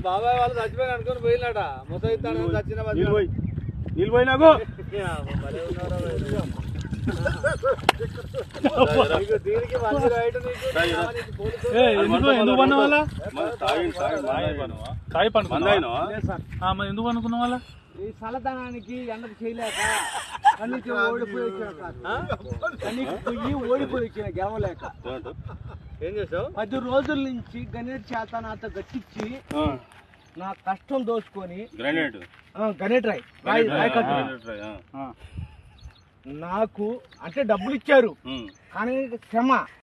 బాబాయ్ వాళ్ళు చచ్చిపోయి అనుకుని పోయినాట ముసైతాను చచ్చిన నిలిపోయినాకు ఎందుకు పన్న వాళ్ళ కాయ పండుకున్నా ఎందుకు అనుకున్న వాళ్ళ ఈ చల్లదనానికి ఎండకు చేయలేక కన్నీకి ఓడిపోయి వచ్చాను కన్నీకి పొయ్యి ఓడిపోయి వచ్చాను గెలవలేక ఏం చేసావు 10 రోజుల నుంచి గణేట్ చేత నాతో గట్టించి నా కష్టం దోచుకొని గణేట్ రాయ్ నాకు అంటే డబ్బులు ఇచ్చారు కానీ క్షమ